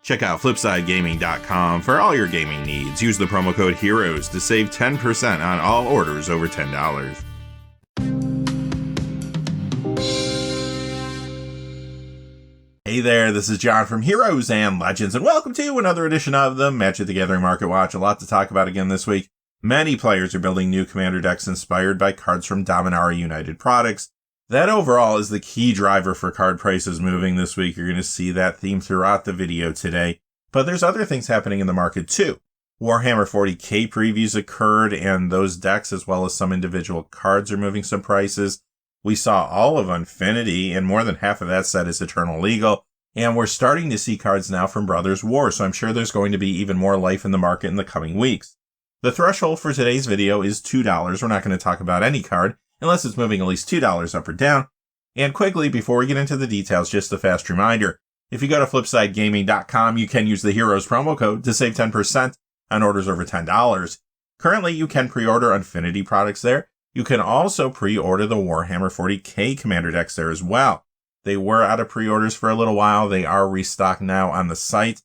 Check out FlipsideGaming.com for all your gaming needs. Use the promo code HEROES to save 10% on all orders over $10. Hey there, this is John from Heroes and Legends, and welcome to another edition of the Magic the Gathering Market Watch. A lot to talk about again this week. Many players are building new Commander decks inspired by cards from Dominaria United products. That overall is the key driver for card prices moving this week. You're going to see that theme throughout the video today. But there's other things happening in the market too. Warhammer 40K previews occurred, and those decks as well as some individual cards are moving some prices. We saw all of Infinity, and more than half of that set is Eternal Legal. And we're starting to see cards now from Brothers War, so I'm sure there's going to be even more life in the market in the coming weeks. The threshold for today's video is $2. We're not going to talk about any card unless it's moving at least $2 up or down. And quickly, before we get into the details, just a fast reminder. If you go to FlipsideGaming.com, you can use the Heroes promo code to save 10% on orders over $10. Currently, you can pre-order Infinity products there. You can also pre-order the Warhammer 40K Commander decks there as well. They were out of pre-orders for a little while. They are restocked now on the site.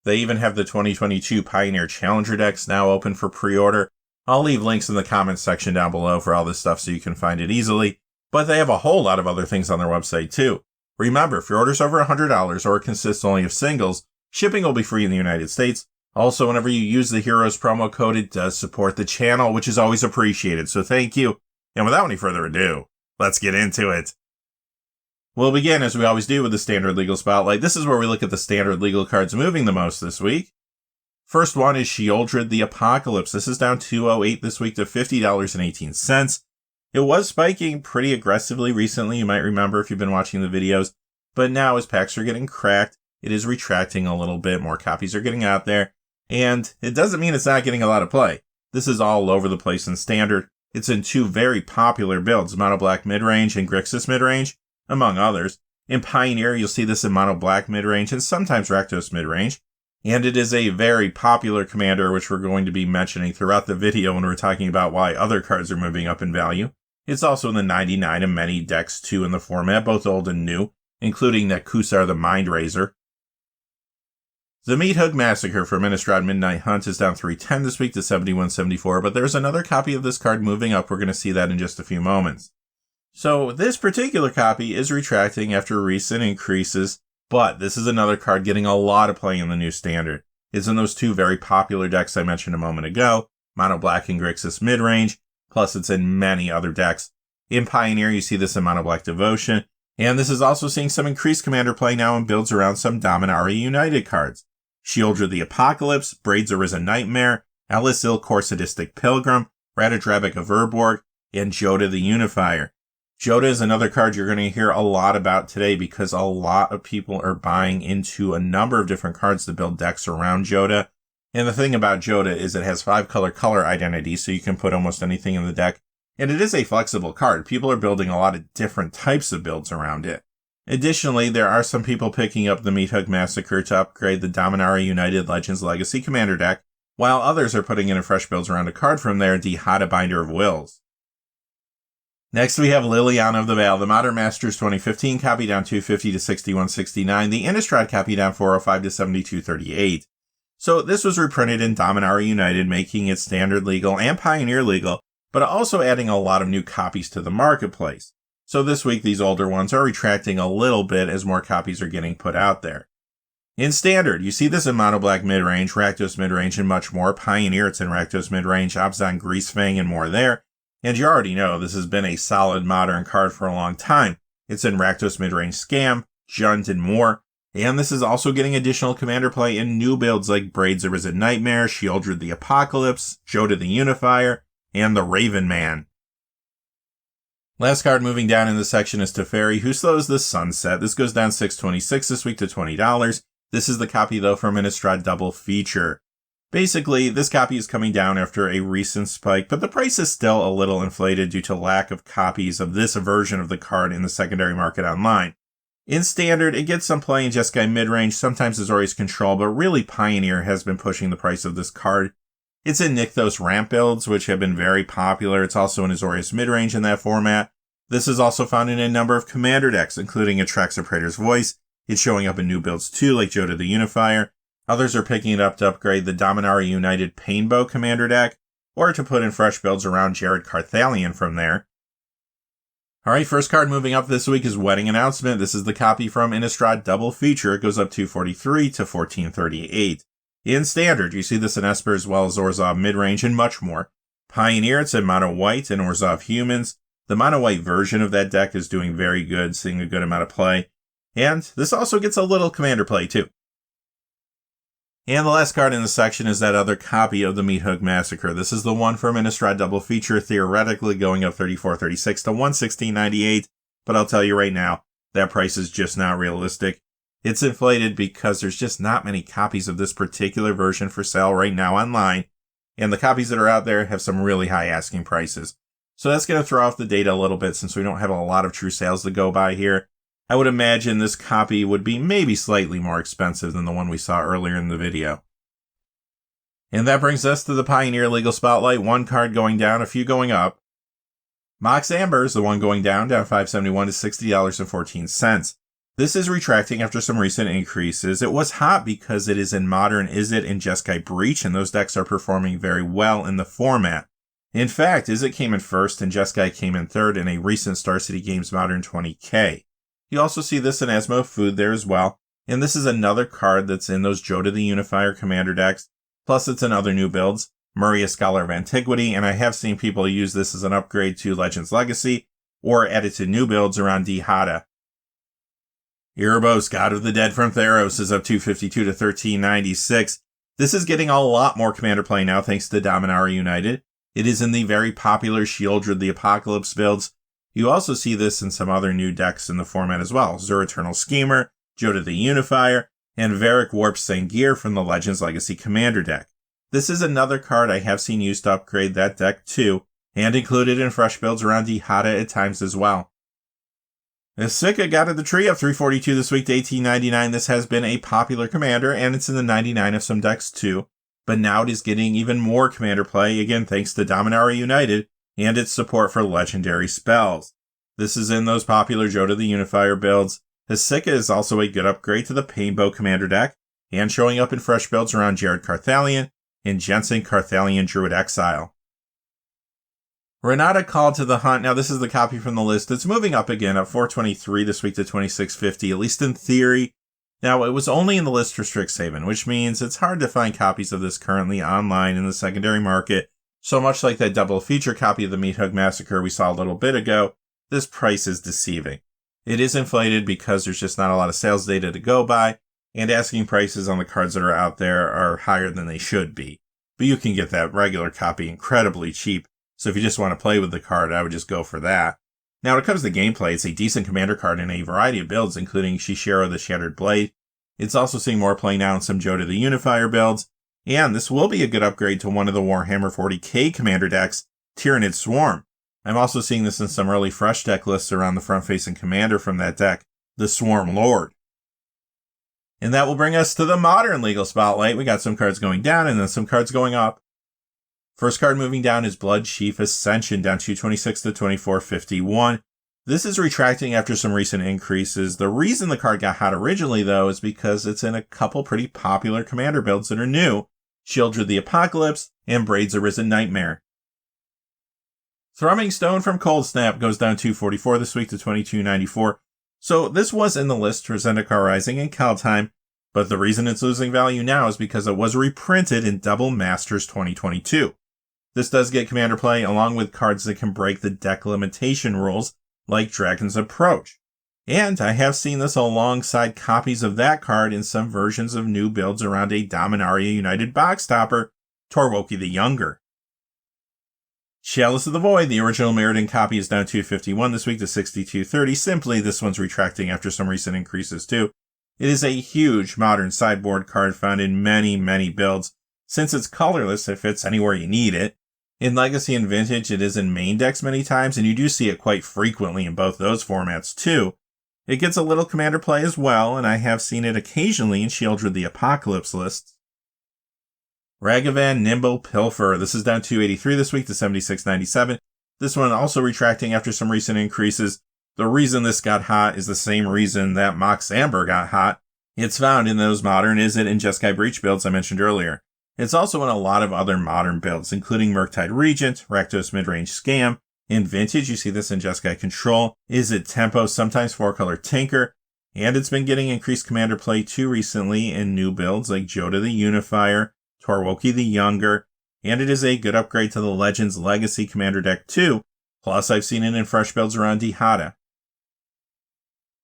They even have the 2022 Pioneer Challenger decks now open for pre-order. I'll leave links in the comments section down below for all this stuff so you can find it easily. But they have a whole lot of other things on their website too. Remember, if your order's over $100 or it consists only of singles, shipping will be free in the United States. Also, whenever you use the Heroes promo code, it does support the channel, which is always appreciated. So thank you. And without any further ado, let's get into it. We'll begin, as we always do, with the Standard Legal Spotlight. This is where we look at the Standard Legal cards moving the most this week. First one is Sheoldred the Apocalypse. This is down $2.08 this week to $50.18. It was spiking pretty aggressively recently, you might remember if you've been watching the videos. But now, as packs are getting cracked, it is retracting a little bit. More copies are getting out there. And it doesn't mean it's not getting a lot of play. This is all over the place in Standard. It's in two very popular builds, Mono Black Midrange and Grixis Midrange, among others. In Pioneer, you'll see this in Mono Black Midrange and sometimes Rakdos Midrange. And it is a very popular commander, which we're going to be mentioning throughout the video when we're talking about why other cards are moving up in value. It's also in the 99 and many decks too in the format, both old and new, including Nekusar the Mindraiser. The Meathug Massacre for Innistrad Midnight Hunt is down $3.10 this week to $71.74, but there's another copy of this card moving up. We're going to see that in just a few moments. So this particular copy is retracting after recent increases, but this is another card getting a lot of play in the new Standard. It's in those two very popular decks I mentioned a moment ago, Mono Black and Grixis Midrange, plus it's in many other decks. In Pioneer, you see this in Mono Black Devotion, and this is also seeing some increased commander play now and builds around some Dominaria United cards. Sheoldred the Apocalypse, Braid's Arisen Nightmare, Alisil Core Sadistic Pilgrim, Ratadrabik of Urborg, and Jodah the Unifier. Jodah is another card you're going to hear a lot about today because a lot of people are buying into a number of different cards to build decks around Jodah. And the thing about Jodah is it has 5-color identity, so you can put almost anything in the deck. And it is a flexible card. People are building a lot of different types of builds around it. Additionally, there are some people picking up the Meathug Massacre to upgrade the Dominaria United Legends Legacy Commander deck, while others are putting in fresh builds around a card from there, Dihada Binder of Wills. Next, we have Liliana of the Veil, the Modern Masters 2015 copy down $2.50 to $61.69, the Innistrad copy down $4.05 to $72.38. So this was reprinted in Dominaria United, making it Standard legal and Pioneer legal, but also adding a lot of new copies to the marketplace. So this week, these older ones are retracting a little bit as more copies are getting put out there. In Standard, you see this in Mono Black Midrange, Rakdos Midrange, and much more. Pioneer, it's in Rakdos Midrange, Abzan Greasefang, and more there. And you already know this has been a solid modern card for a long time. It's in Rakdos Midrange Scam, Jund, and more. And this is also getting additional commander play in new builds like Braid's Arisen Nightmare, Sheoldred the Apocalypse, Jodah the Unifier, and the Raven Man. Last card moving down in this section is Teferi, who slows the Sunset. This goes down $6.26 this week to $20. This is the copy, though, from Innistrad Double Feature. Basically, this copy is coming down after a recent spike, but the price is still a little inflated due to lack of copies of this version of the card in the secondary market online. In Standard, it gets some play in Jeskai Midrange, sometimes Azorius Control, but really Pioneer has been pushing the price of this card. It's in Nykthos ramp builds, which have been very popular. It's also in Azorius Midrange in that format. This is also found in a number of commander decks, including Atraxa Praetor's Voice. It's showing up in new builds too, like Jodah the Unifier. Others are picking it up to upgrade the Dominaria United Painbow Commander deck, or to put in fresh builds around Jared Carthalion from there. Alright, first card moving up this week is Wedding Announcement. This is the copy from Innistrad Double Feature. It goes up 243 to 1438. In Standard, you see this in Esper as well as Orzhov Midrange and much more. Pioneer, it's in Mono White and Orzhov Humans. The Mono White version of that deck is doing very good, seeing a good amount of play. And this also gets a little Commander play too. And the last card in the section is that other copy of the Meat Hook Massacre. This is the one from Innistrad Double Feature, theoretically going up 34.36 to 116.98, but I'll tell you right now, that price is just not realistic. It's inflated because there's just not many copies of this particular version for sale right now online, and the copies that are out there have some really high asking prices. So that's going to throw off the data a little bit since we don't have a lot of true sales to go by here. I would imagine this copy would be maybe slightly more expensive than the one we saw earlier in the video. And that brings us to the Pioneer Legal Spotlight. One card going down, a few going up. Mox Amber is the one going down $5.71 to $60.14. This is retracting after some recent increases. It was hot because it is in Modern Izzet and Jeskai Breach, and those decks are performing very well in the format. In fact, Izzet came in first and Jeskai came in third in a recent Star City Games Modern 20K. You also see this in Asmo Food there as well, and this is another card that's in those Joda the Unifier Commander decks, plus it's in other new builds, Maria Scholar of Antiquity, and I have seen people use this as an upgrade to Legends Legacy, or add it to new builds around Dihada. Erebos, God of the Dead from Theros, is up 252 to 1396. This is getting a lot more Commander play now thanks to Dominaria United. It is in the very popular Shieldred the Apocalypse builds. You also see this in some other new decks in the format as well. Zur Eternal Schemer, Joda the Unifier, and Varric Warp Sangir from the Legends Legacy Commander deck. This is another card I have seen used to upgrade that deck too, and included in fresh builds around Dihada at times as well. Isika got the tree up 342 this week to 1899. This has been a popular commander, and it's in the 99 of some decks too. But now it is getting even more commander play, again thanks to Dominaria United, and its support for legendary spells. This is in those popular Joda the Unifier builds. Isika is also a good upgrade to the Painbow Commander deck, and showing up in fresh builds around Jared Carthalion and Jensen Carthalion Druid Exile. Renata Called to the Hunt. Now this is the copy from the list. It's moving up again, up 423 this week to 2650, at least in theory. Now it was only in the list for Strixhaven, which means it's hard to find copies of this currently online in the secondary market. So much like that double feature copy of the Meat Hook Massacre we saw a little bit ago, this price is deceiving. It is inflated because there's just not a lot of sales data to go by, and asking prices on the cards that are out there are higher than they should be. But you can get that regular copy incredibly cheap, so if you just want to play with the card, I would just go for that. Now when it comes to gameplay, it's a decent commander card in a variety of builds, including Shishiro the Shattered Blade. It's also seeing more play now in some Joda the Unifier builds, and this will be a good upgrade to one of the Warhammer 40K commander decks, Tyrannid Swarm. I'm also seeing this in some early fresh deck lists around the front-facing commander from that deck, the Swarm Lord. And that will bring us to the Modern Legal Spotlight. We got some cards going down and then some cards going up. First card moving down is Blood Chief Ascension, down 226 to 2451. This is retracting after some recent increases. The reason the card got hot originally, though, is because it's in a couple pretty popular commander builds that are new. Shieldred the Apocalypse and Braids Arisen Nightmare. Thrumming Stone from Cold Snap goes down 244 this week to 2294. So this was in the list for Zendikar Rising and Kaldheim, but the reason it's losing value now is because it was reprinted in Double Masters 2022. This does get commander play along with cards that can break the deck limitation rules, like Dragon's Approach. And I have seen this alongside copies of that card in some versions of new builds around a Dominaria United box topper, Torwoki the Younger. Chalice of the Void, the original Mirrodin copy, is down 251 this week to 6230. Simply, this one's retracting after some recent increases too. It is a huge modern sideboard card found in many, many builds. Since it's colorless, it fits anywhere you need it. In Legacy and Vintage, it is in main decks many times, and you do see it quite frequently in both those formats too. It gets a little commander play as well, and I have seen it occasionally in Shieldred the Apocalypse lists. Ragavan Nimble Pilfer. This is down 283 this week to 76.97. This one also retracting after some recent increases. The reason this got hot is the same reason that Mox Amber got hot, It's found in those modern Izzet and Jeskai Breach builds I mentioned earlier. It's also in a lot of other modern builds, including Murktide Regent, Rakdos Midrange Scam. In Vintage, you see this in Jeskai Control, Izzet Tempo, sometimes 4-color Tinker, and it's been getting increased commander play too recently in new builds like Joda the Unifier, Torwoki the Younger, and it is a good upgrade to the Legends Legacy commander deck too, plus I've seen it in fresh builds around Dihada.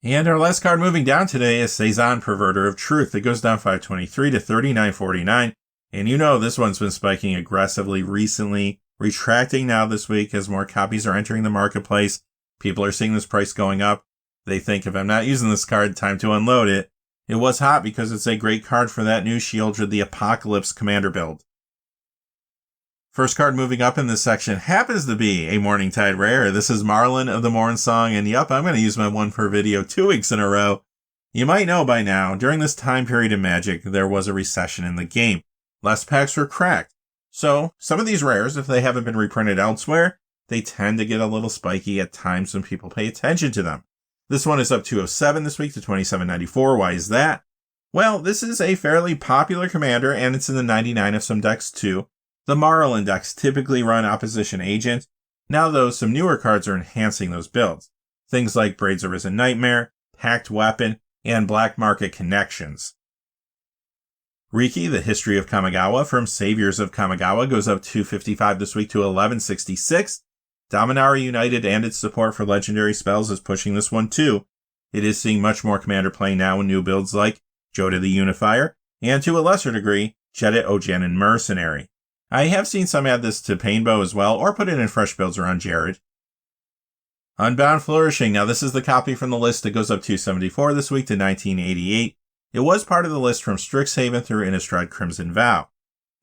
And our last card moving down today is Cezanne, Perverter of Truth. It goes down 523 to 39.49, and you know this one's been spiking aggressively recently, retracting now this week as more copies are entering the marketplace. People are seeing this price going up. They think if I'm not using this card, time to unload it. It was hot because it's a great card for that new Shieldred the Apocalypse commander build. First card moving up in this section happens to be a Morningtide rare. This is Marlin of the Morn Song, and yep, I'm going to use my one per video 2 weeks in a row. You might know by now, during this time period in Magic, there was a recession in the game. Less packs were cracked. So, some of these rares, if they haven't been reprinted elsewhere, they tend to get a little spiky at times when people pay attention to them. This one is up 207 this week to 27.94. Why is that? Well, this is a fairly popular commander, and it's in the 99 of some decks too. The Marlin decks typically run Opposition Agent. Now though, some newer cards are enhancing those builds. Things like Braids Arisen Nightmare, Packed Weapon, and Black Market Connections. Riki, the History of Kamigawa from Saviors of Kamigawa, goes up 255 this week to 1166. Dominaria United and its support for legendary spells is pushing this one too. It is seeing much more commander play now in new builds like Joda the Unifier, and to a lesser degree, Jedit Ojanen Mercenary. I have seen some add this to Painbow as well, or put it in fresh builds around Jared. Unbound Flourishing. Now this is the copy from the list that goes up 274 this week to 1988. It was part of the list from Strixhaven through Innistrad Crimson Vow.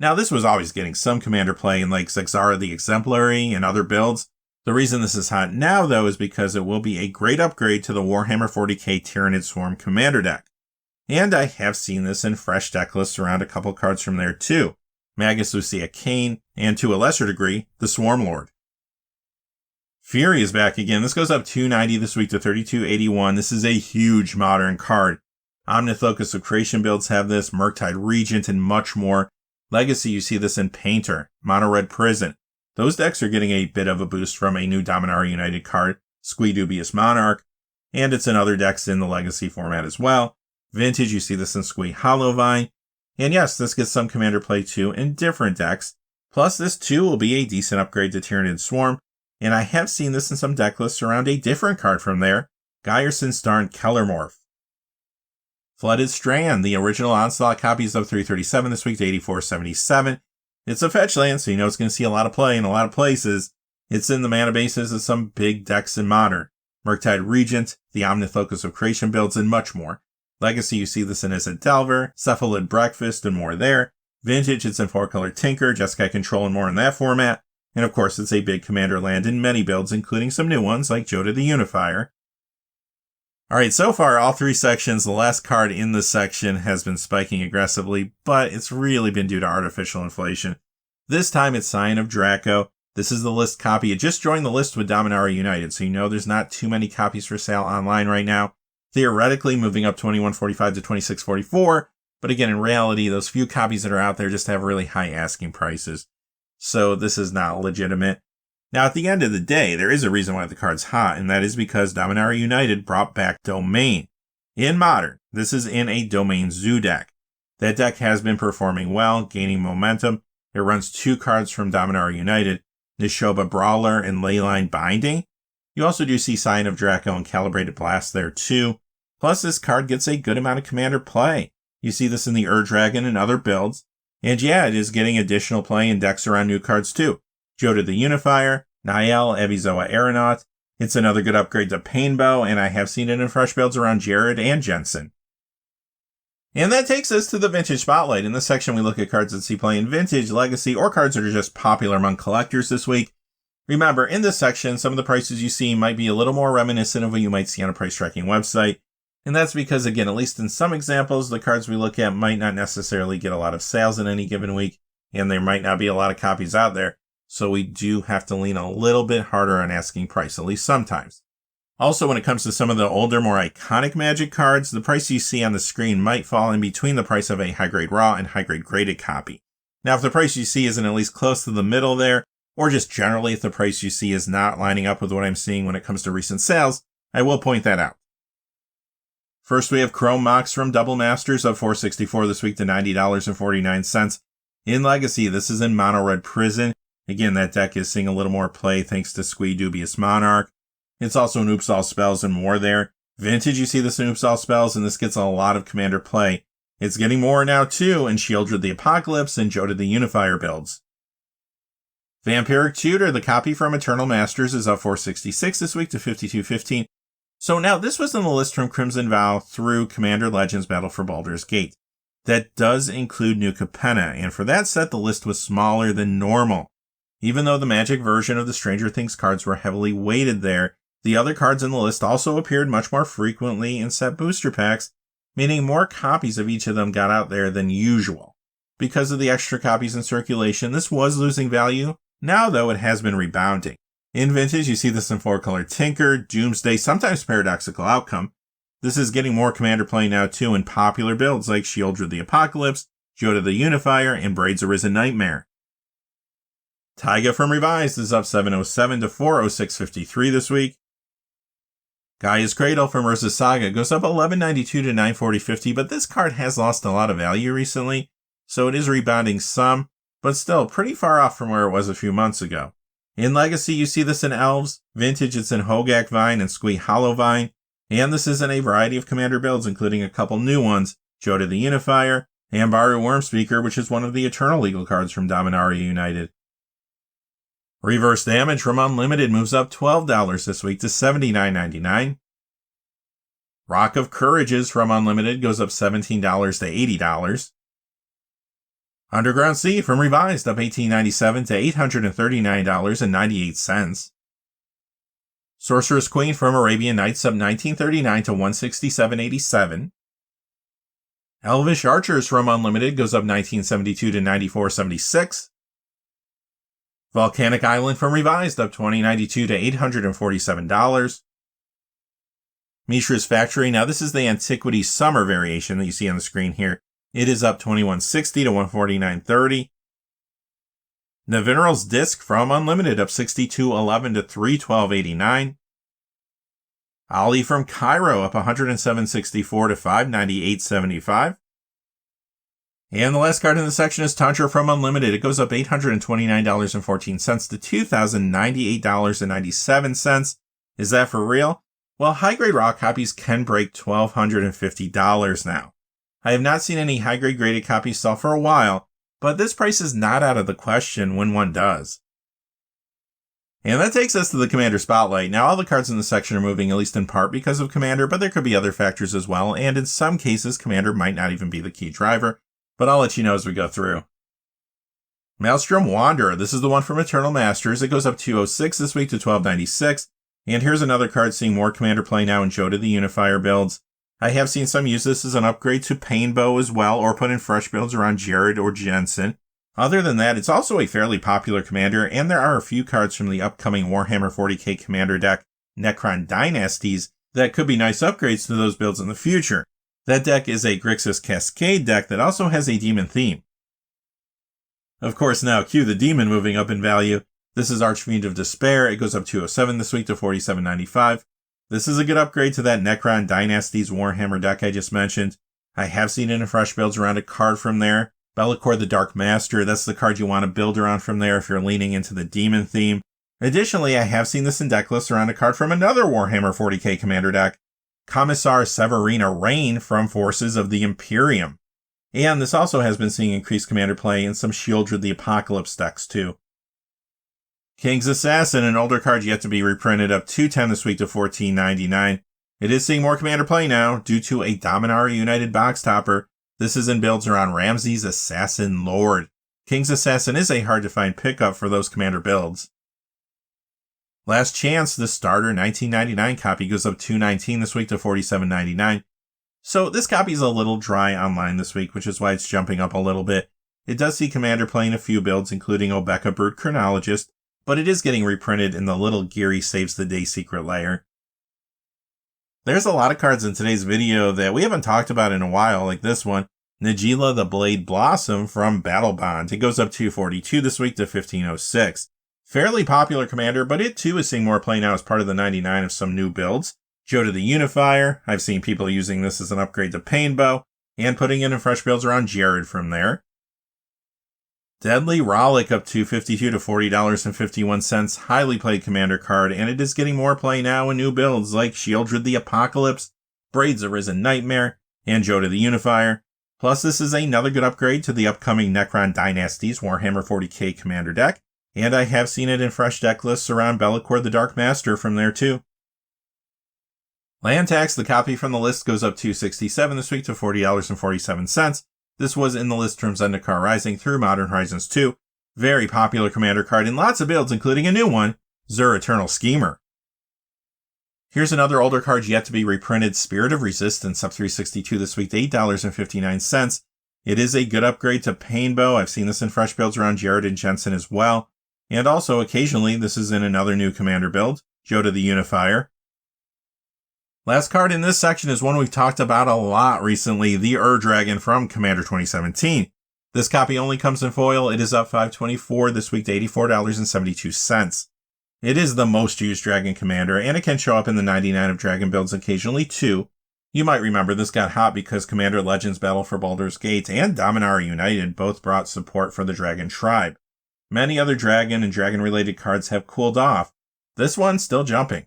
Now this was always getting some commander play in like Zexara the Exemplary and other builds. The reason this is hot now though is because it will be a great upgrade to the Warhammer 40K Tyranid Swarm commander deck. And I have seen this in fresh deck lists around a couple cards from there too. Magus Lucia Kane, and to a lesser degree, the Swarm Lord. Fury is back again. This goes up 290 this week to 32.81. This is a huge modern card. Omnithocus of Creation builds have this, Murktide Regent, and much more. Legacy, you see this in Painter, Mono Red Prison. Those decks are getting a bit of a boost from a new Dominaria United card, Squee Dubious Monarch, and it's in other decks in the Legacy format as well. Vintage, you see this in Squee Hollowvine. And yes, this gets some commander play too in different decks. Plus, this too will be a decent upgrade to Tyranid Swarm, and I have seen this in some deck lists around a different card from there, Geyerson's Darn Kellermorph. Flooded Strand, the original Onslaught copy is up 337 this week to 84.77. It's a fetch land, so you know it's going to see a lot of play in a lot of places. It's in the mana bases of some big decks in Modern. Murktide Regent, the Omnithocus of Creation builds, and much more. Legacy, you see this in Izzet Delver, Cephalid Breakfast, and more there. Vintage, it's in 4-color Tinker, Jeskai Control, and more in that format. And of course, it's a big commander land in many builds, including some new ones like Joda the Unifier. Alright, so far, all three sections, the last card in this section has been spiking aggressively, but it's really been due to artificial inflation. This time, it's Scion of Draco. This is the list copy. It just joined the list with Dominaria United, so you know there's not too many copies for sale online right now. Theoretically, moving up 21.45 to 26.44, but again, in reality, those few copies that are out there just have really high asking prices. So this is not legitimate. Now, at the end of the day, there is a reason why the card's hot, and that is because Dominaria United brought back Domain. In Modern, this is in a Domain Zoo deck. That deck has been performing well, gaining momentum. It runs 2 cards from Dominaria United, Nishoba Brawler and Leyline Binding. You also do see Scion of Draco and Calibrated Blast there too. Plus, this card gets a good amount of commander play. You see this in the Ur-Dragon and other builds. And yeah, it is getting additional play in decks around new cards too. Joda the Unifier, Niall Evizoa Aeronaut. It's another good upgrade to Painbow, and I have seen it in fresh builds around Jared and Jensen. And that takes us to the Vintage Spotlight. In this section, we look at cards that see play in Vintage, Legacy, or cards that are just popular among collectors this week. Remember, in this section, some of the prices you see might be a little more reminiscent of what you might see on a price tracking website. And that's because, again, at least in some examples, the cards we look at might not necessarily get a lot of sales in any given week, and there might not be a lot of copies out there. So we do have to lean a little bit harder on asking price, at least sometimes. Also, when it comes to some of the older, more iconic Magic cards, the price you see on the screen might fall in between the price of a high-grade raw and high-grade graded copy. Now, if the price you see isn't at least close to the middle there, or just generally if the price you see is not lining up with what I'm seeing when it comes to recent sales, I will point that out. First, we have Chrome Mox from Double Masters up $4.64 this week to $90.49. In Legacy, this is in Mono Red Prison. Again, that deck is seeing a little more play thanks to Squee Dubious Monarch. It's also in Oops All Spells and more there. Vintage, you see this in Oops All Spells, and this gets a lot of Commander play. It's getting more now, too, in Shieldred the Apocalypse and Jodah the Unifier builds. Vampiric Tutor, the copy from Eternal Masters, is up $4.66 this week to $52.15. So now, this was in the list from Crimson Vow through Commander Legends Battle for Baldur's Gate. That does include New Capenna, and for that set, the list was smaller than normal. Even though the Magic version of the Stranger Things cards were heavily weighted there, the other cards in the list also appeared much more frequently in set booster packs, meaning more copies of each of them got out there than usual. Because of the extra copies in circulation, this was losing value. Now, though, it has been rebounding. In Vintage, you see this in 4-color Tinker, Doomsday, sometimes Paradoxical Outcome. This is getting more Commander play now, too, in popular builds like Shieldred the Apocalypse, Jodah the Unifier, and Braid's Arisen Nightmare. Taiga from Revised is up $7.07 to $406.53 this week. Gaia's Cradle from Urza's Saga goes up $11.92 to $940.50, but this card has lost a lot of value recently, so it is rebounding some, but still pretty far off from where it was a few months ago. In Legacy, you see this in Elves. Vintage, it's in Hogak Vine and Squee Hollow Vine, and this is in a variety of Commander builds, including a couple new ones, Jodah the Unifier, and Baru Wormspeaker, which is one of the Eternal Legal cards from Dominaria United. Reverse Damage from Unlimited moves up $12 this week to $79.99. Rock of Courages from Unlimited goes up $17 to $80. Underground Sea from Revised up $18.97 to $839.98. Sorceress Queen from Arabian Nights up $19.39 to $167.87. Elvish Archers from Unlimited goes up $19.72 to $94.76. Volcanic Island from Revised up $20.92 to $847. Mishra's Factory, now this is the Antiquity Summer variation that you see on the screen here. It is up $21.60 to $149.30. Navineral's Disc from Unlimited up $62.11 to $312.89. Ollie from Cairo up $107.64 to $598.75. And the last card in the section is Tantra from Unlimited. It goes up $829.14 to $2,098.97. Is that for real? Well, high-grade raw copies can break $1,250 now. I have not seen any high-grade graded copies sell for a while, but this price is not out of the question when one does. And that takes us to the Commander Spotlight. Now, all the cards in the section are moving, at least in part because of Commander, but there could be other factors as well, and in some cases, Commander might not even be the key driver. But I'll let you know as we go through. Maelstrom Wanderer. This is the one from Eternal Masters. It goes up $206 this week to $12.96. And here's another card seeing more Commander play now in Jodah the Unifier builds. I have seen some use this as an upgrade to Painbow as well, or put in fresh builds around Jared or Jensen. Other than that, it's also a fairly popular Commander, and there are a few cards from the upcoming Warhammer 40K Commander deck, Necron Dynasties, that could be nice upgrades to those builds in the future. That deck is a Grixis Cascade deck that also has a demon theme. Of course, now cue the demon moving up in value. This is Archfiend of Despair. It goes up $207 this week to $47.95. This is a good upgrade to that Necron Dynasties Warhammer deck I just mentioned. I have seen it in fresh builds around a card from there. Bellicor the Dark Master, that's the card you want to build around from there if you're leaning into the demon theme. Additionally, I have seen this in deck lists around a card from another Warhammer 40k Commander deck, Commissar Severina Rain from Forces of the Imperium. And this also has been seeing increased Commander play in some Shieldred the Apocalypse decks too. King's Assassin, an older card yet to be reprinted, up $210 this week to $14.99. It is seeing more Commander play now due to a Dominaria United box topper. This is in builds around Ramses Assassin Lord. King's Assassin is a hard to find pickup for those Commander builds. Last Chance, the starter 1999 copy goes up $219 this week to $47.99. So this copy is a little dry online this week, which is why it's jumping up a little bit. It does see Commander playing a few builds, including Obeka Brood Chronologist, but it is getting reprinted in the Little Geary Saves the Day Secret Lair. There's a lot of cards in today's video that we haven't talked about in a while, like this one, Najeela the Blade Blossom from Battle Bond. It goes up 242 this week to 1506. Fairly popular commander, but it too is seeing more play now as part of the 99 of some new builds. Joda the Unifier, I've seen people using this as an upgrade to Painbow, and putting it in fresh builds around Jared from there. Deadly Rollick up 252 to $40.51, highly played commander card, and it is getting more play now in new builds like Shieldred the Apocalypse, Braids Arisen Nightmare, and Joda the Unifier. Plus, this is another good upgrade to the upcoming Necron Dynasties Warhammer 40K commander deck, and I have seen it in fresh deck lists around Bellicor the Dark Master from there too. Land Tax, the copy from the list, goes up $267 this week to $40.47. This was in the list from Zendikar Rising through Modern Horizons 2. Very popular commander card in lots of builds, including a new one, Zur Eternal Schemer. Here's another older card yet to be reprinted, Spirit of Resistance, up $362 this week to $8.59. It is a good upgrade to Painbow. I've seen this in fresh builds around Jared and Jensen as well. And also, occasionally, this is in another new commander build, Joda the Unifier. Last card in this section is one we've talked about a lot recently, the Dragon from Commander 2017. This copy only comes in foil. It is up $524 this week to $84.72. It is the most used Dragon commander, and it can show up in the 99 of Dragon builds occasionally too. You might remember this got hot because Commander Legends Battle for Baldur's Gate and Dominaria United both brought support for the Dragon tribe. Many other Dragon and Dragon-related cards have cooled off. This one's still jumping.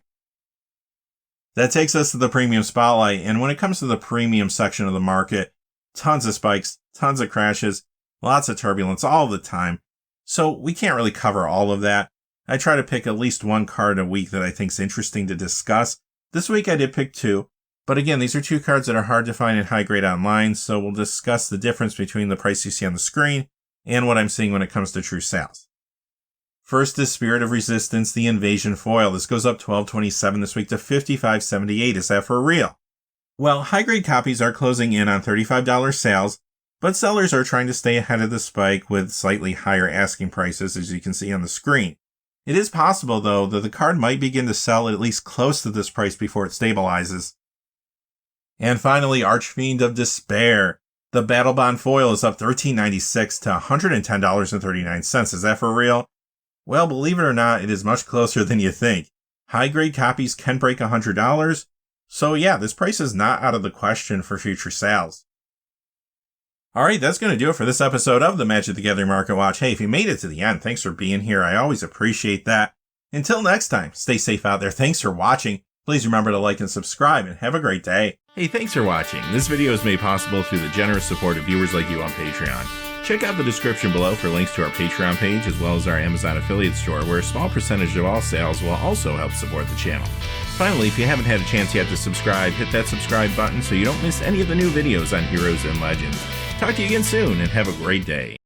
That takes us to the premium spotlight, and when it comes to the premium section of the market, tons of spikes, tons of crashes, lots of turbulence all the time, so we can't really cover all of that. I try to pick at least one card a week that I think is interesting to discuss. This week I did pick two, but again, these are two cards that are hard to find in high grade online, so we'll discuss the difference between the price you see on the screen and what I'm seeing when it comes to true sales. First is Spirit of Resistance, the Invasion Foil. This goes up $12.27 this week to $55.78. Is that for real? Well, high-grade copies are closing in on $35 sales, but sellers are trying to stay ahead of the spike with slightly higher asking prices, as you can see on the screen. It is possible, though, that the card might begin to sell at least close to this price before it stabilizes. And finally, Archfiend of Despair. The Battle Bond Foil is up $13.96 to $110.39. Is that for real? Well, believe it or not, it is much closer than you think. High-grade copies can break $100, so yeah, this price is not out of the question for future sales. Alright, that's going to do it for this episode of the Magic the Gathering Market Watch. Hey, if you made it to the end, thanks for being here. I always appreciate that. Until next time, stay safe out there. Thanks for watching. Please remember to like and subscribe, and have a great day. Hey, thanks for watching. This video is made possible through the generous support of viewers like you on Patreon. Check out the description below for links to our Patreon page as well as our Amazon affiliate store, where a small percentage of all sales will also help support the channel. Finally, if you haven't had a chance yet to subscribe, hit that subscribe button so you don't miss any of the new videos on Heroes and Legends. Talk to you again soon, and have a great day.